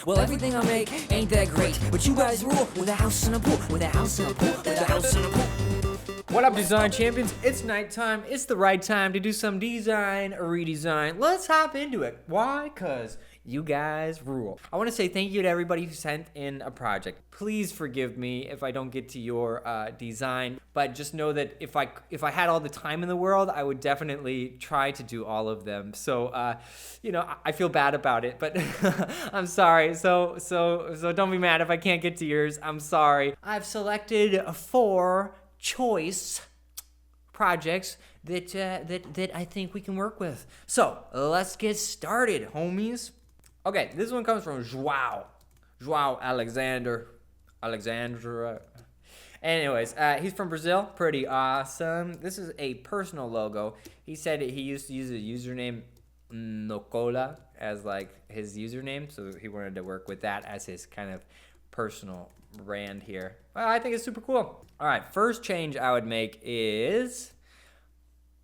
Well, everything I make ain't that great, but you guys rule with a house and a pool, with a house and a pool, with a house and a pool. What up, design champions? It's nighttime. It's the right time to do some design or redesign. Let's hop into it. Why? Because you guys rule. I want to say thank you to everybody who sent in a project. Please forgive me if I don't get to your design, but just know that if I had all the time in the world, I would definitely try to do all of them. So, I feel bad about it, but I'm sorry. So don't be mad if I can't get to yours. I'm sorry. I've selected 4 choice projects that I think we can work with. So let's get started, homies. Okay, this one comes from Joao Alexandra. Anyways, he's from Brazil. Pretty awesome. This is a personal logo. He said he used to use a username Nocota as like his username, so he wanted to work with that as his kind of personal brand here. Well, I think it's super cool. All right, first change I would make is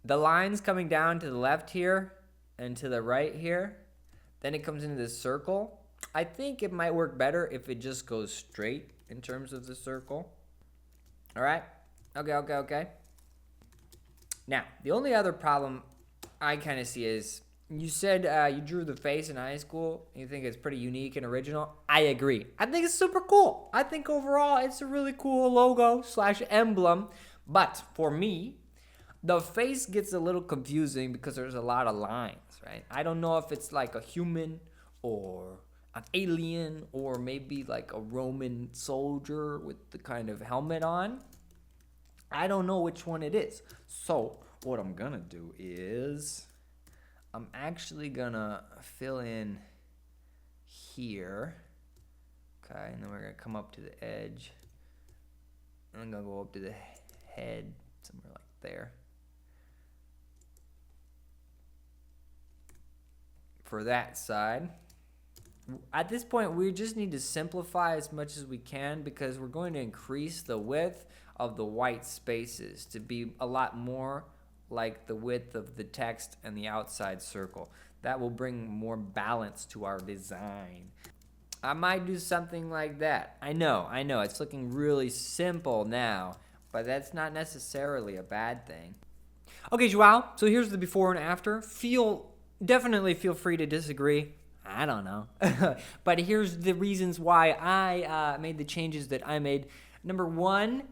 the lines coming down to the left here and to the right here. Then it comes into this circle. I think it might work better if it just goes straight in terms of the circle. All right? Okay. Now, the only other problem I kind of see is you said you drew the face in high school. You think it's pretty unique and original. I agree. I think it's super cool. I think overall it's a really cool logo / emblem. But for me, the face gets a little confusing because there's a lot of lines, right? I don't know if it's like a human or an alien or maybe like a Roman soldier with the kind of helmet on. I don't know which one it is. So what I'm gonna do is I'm actually gonna fill in here. Okay, and then we're gonna come up to the edge. I'm gonna go up to the head, somewhere like there. For that side. At this point, we just need to simplify as much as we can because we're going to increase the width of the white spaces to be a lot more like the width of the text and the outside circle. That will bring more balance to our design. I might do something like that. I know, it's looking really simple now, but that's not necessarily a bad thing. Okay, Joao, so here's the before and after. Definitely feel free to disagree. I don't know. But here's the reasons why I made the changes that I made. Number 1,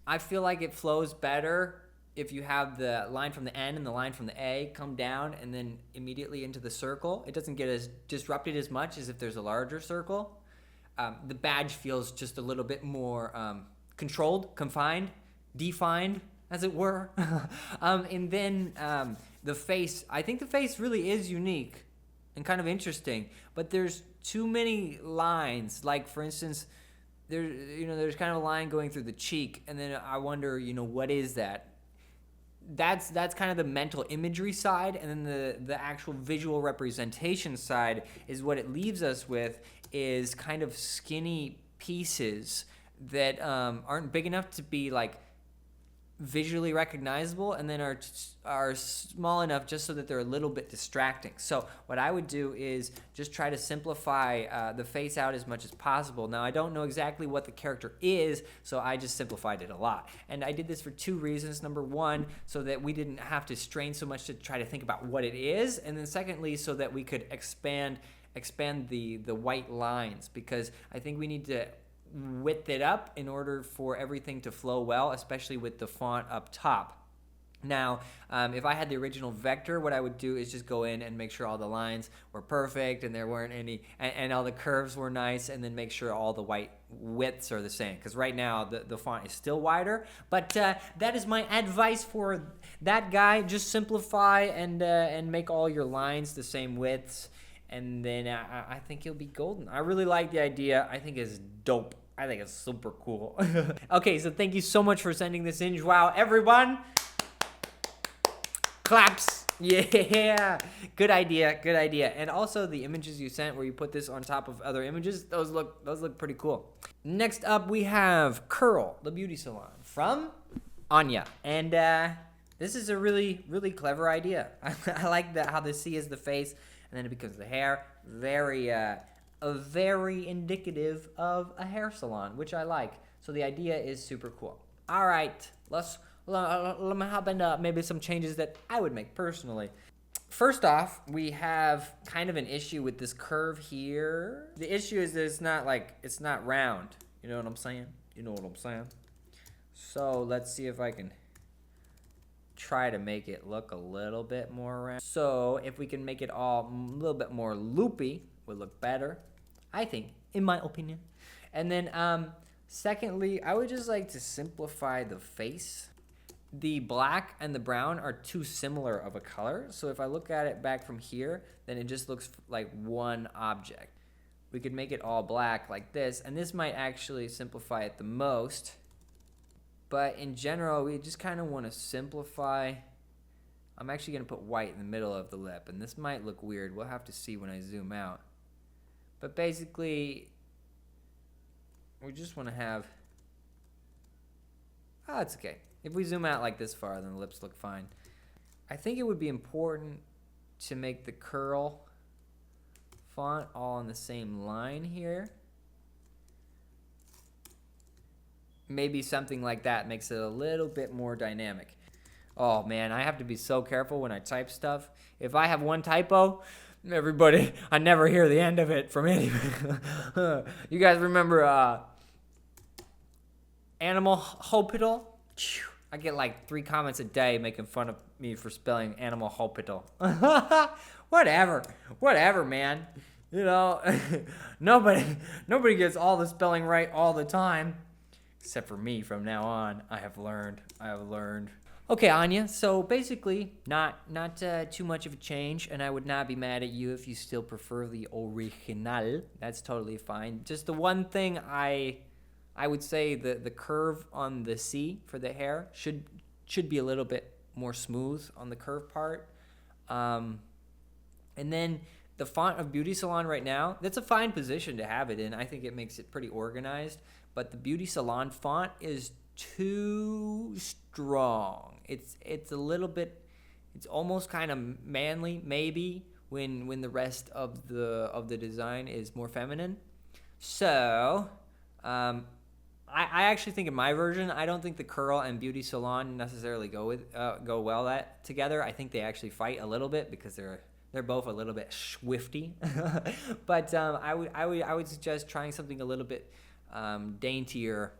I feel like it flows better if you have the line from the N and the line from the A come down and then immediately into the circle. It doesn't get as disrupted as much as if there's a larger circle. The badge feels just a little bit more controlled, confined, defined, as it were. And then the face, I think the face really is unique and kind of interesting, but there's too many lines. Like, for instance, there's kind of a line going through the cheek, and then I wonder, what is that? That's kind of the mental imagery side, and then the actual visual representation side is what it leaves us with is kind of skinny pieces that aren't big enough to be like visually recognizable, and then are small enough just so that they're a little bit distracting. So what I would do is just try to simplify the face out as much as possible. Now, I don't know exactly what the character is, so I just simplified it a lot. And I did this for 2 reasons. Number 1, so that we didn't have to strain so much to try to think about what it is, and then secondly, so that we could expand the white lines, because I think we need to width it up in order for everything to flow well, especially with the font up top. Now, if I had the original vector, what I would do is just go in and make sure all the lines were perfect and there weren't any, and all the curves were nice, and then make sure all the white widths are the same. Because right now the font is still wider, but that is my advice for that guy. Just simplify and make all your lines the same widths, and then I think you'll be golden. I really like the idea. I think it's dope. I think it's super cool. Okay, so thank you so much for sending this in. Wow, everyone. Claps. Yeah. Good idea. And also the images you sent where you put this on top of other images, those look pretty cool. Next up, we have Curl, the beauty salon from Anya. And this is a really, really clever idea. I like how the C is the face, and then it becomes the hair. Very a very indicative of a hair salon, which I like. So the idea is super cool. All right, let me hop into maybe some changes that I would make personally. First off, we have kind of an issue with this curve here. The issue is that it's not round. You know what I'm saying? You know what I'm saying? So let's see if I can try to make it look a little bit more round. So if we can make it all a little bit more loopy, would look better, I think, in my opinion. And then secondly, I would just like to simplify the face. The black and the brown are too similar of a color. So if I look at it back from here, then it just looks like one object. We could make it all black like this, and this might actually simplify it the most. But in general, we just kind of want to simplify. I'm actually going to put white in the middle of the lip, and this might look weird. We'll have to see when I zoom out. But basically, we just want to have, oh, it's okay. If we zoom out like this far, then the lips look fine. I think it would be important to make the curl font all on the same line here. Maybe something like that makes it a little bit more dynamic. Oh man, I have to be so careful when I type stuff. If I have one typo, everybody, I never hear the end of it from anybody. You guys remember Animal Hospital? I get like 3 comments a day making fun of me for spelling Animal Hospital. Whatever, man. You know, nobody gets all the spelling right all the time. Except for me from now on. I have learned. Okay, Anya, so basically not too much of a change, and I would not be mad at you if you still prefer the original. That's totally fine. Just the one thing I would say the curve on the C for the hair should be a little bit more smooth on the curve part. And then the font of Beauty Salon right now, that's a fine position to have it in. I think it makes it pretty organized. But the Beauty Salon font is too strong. It's a little bit, it's almost kind of manly maybe when the rest of the design is more feminine. So I actually think in my version, I don't think the curl and Beauty Salon necessarily go well together. I think they actually fight a little bit because they're both a little bit swifty. But I would suggest trying something a little bit daintier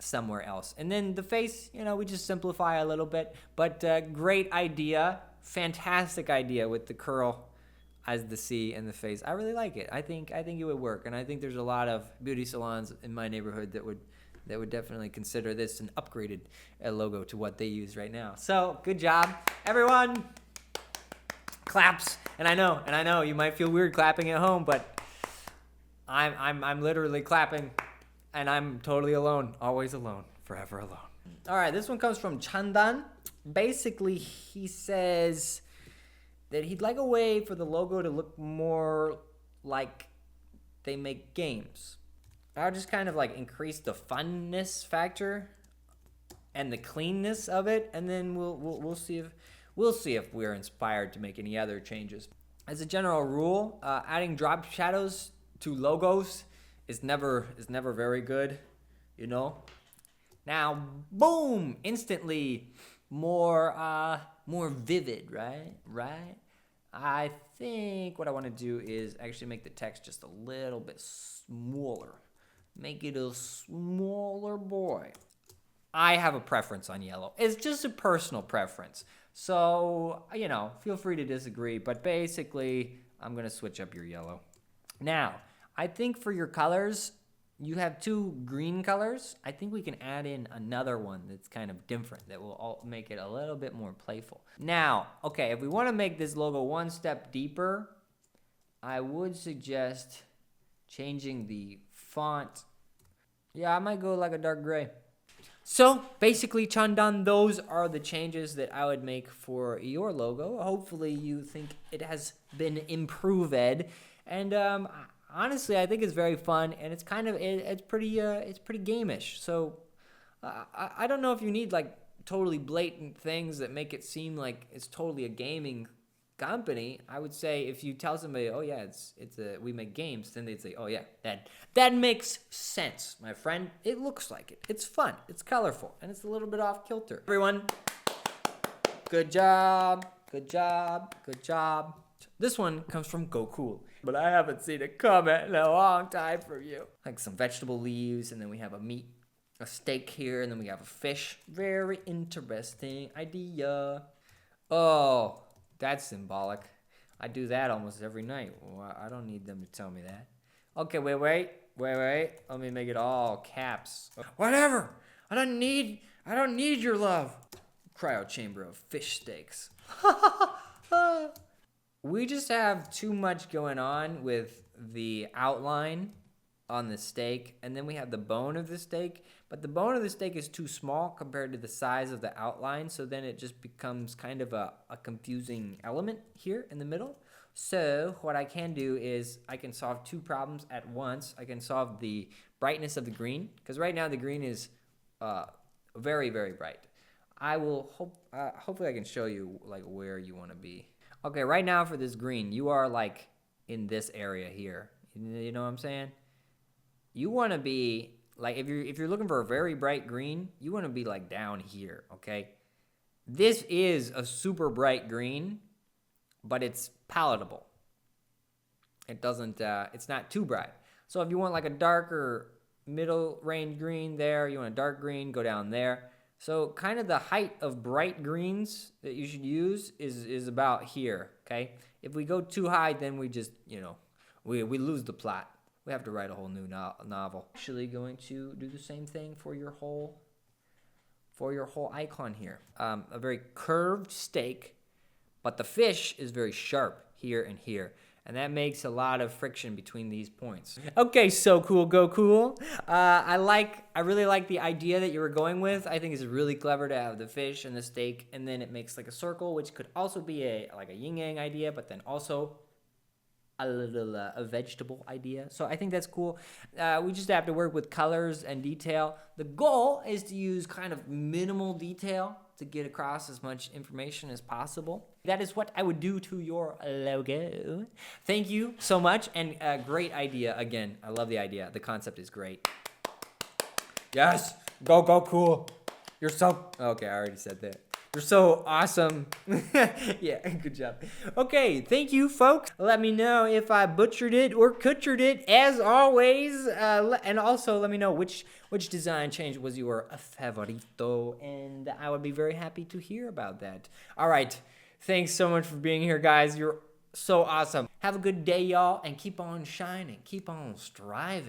somewhere else. And then the face, we just simplify a little bit, but great idea, fantastic idea with the curl as the C and the face. I really like it. I think it would work, and I think there's a lot of beauty salons in my neighborhood that would definitely consider this an upgraded logo to what they use right now. So good job, everyone. Claps. And I know you might feel weird clapping at home, but I'm literally clapping. And I'm totally alone, always alone, forever alone. All right, this one comes from Chandan. Basically, he says that he'd like a way for the logo to look more like they make games. I'll just kind of like increase the funness factor and the cleanness of it, and then we'll see if we're inspired to make any other changes. As a general rule, adding drop shadows to logos is never very good, Now, boom, instantly more vivid, right? I think what I want to do is actually make the text just a little bit smaller. Make it a smaller boy. I have a preference on yellow. It's just a personal preference. So, feel free to disagree, but basically, I'm going to switch up your yellow. Now, I think for your colors, you have 2 green colors. I think we can add in another one that's kind of different that will all make it a little bit more playful. Now, okay, if we want to make this logo one step deeper, I would suggest changing the font. Yeah, I might go like a dark gray. So basically, Chandan, those are the changes that I would make for your logo. Hopefully you think it has been improved. And honestly, I think it's very fun, and it's pretty gameish. So I don't know if you need like totally blatant things that make it seem like it's totally a gaming company, I would say if you tell somebody, oh yeah, we make games, then they'd say, oh yeah, that makes sense, my friend. It looks like it. It's fun. It's colorful, and it's a little bit off kilter. Everyone, good job, good job, good job. This one comes from Go Cool, but I haven't seen a comment in a long time from you. Like some vegetable leaves, and then we have a steak here, and then we have a fish. Very interesting idea. Oh, that's symbolic. I do that almost every night. Well, I don't need them to tell me that. Okay, wait. Let me make it all caps. Whatever. I don't need your love. Cryo chamber of fish steaks. We just have too much going on with the outline on the steak, and then we have the bone of the steak, but the bone of the steak is too small compared to the size of the outline, so then it just becomes kind of a confusing element here in the middle. So what I can do is I can solve two problems at once. I can solve the brightness of the green, because right now the green is very, very bright. I will hopefully I can show you like where you want to be. Okay, right now for this green, you are like in this area here. You know what I'm saying? You want to be like, if you're looking for a very bright green, you want to be like down here, okay? This is a super bright green, but it's palatable. It doesn't, it's not too bright. So if you want like a darker middle range green there, you want a dark green, go down there. So kind of the height of bright greens that you should use is about here, okay? If we go too high, then we just, we lose the plot. We have to write a whole new novel. Actually going to do the same thing for your whole icon here. A very curved steak, but the fish is very sharp here and here. And that makes a lot of friction between these points. Okay, so cool, Go Cool. I really like the idea that you were going with. I think it's really clever to have the fish and the steak, and then it makes like a circle, which could also be a yin-yang idea, but then also a little a vegetable idea. So I think that's cool. We just have to work with colors and detail. The goal is to use kind of minimal detail to get across as much information as possible. That is what I would do to your logo. Thank you so much, and great idea again. I love the idea. The concept is great. Yes, Go Cool. You're so, okay, I already said that. You're so awesome. Yeah, good job. Okay, thank you, folks. Let me know if I butchered it or butchered it, as always. And also, let me know which design change was your favorito, and I would be very happy to hear about that. All right, thanks so much for being here, guys. You're so awesome. Have a good day, y'all, and keep on shining. Keep on striving.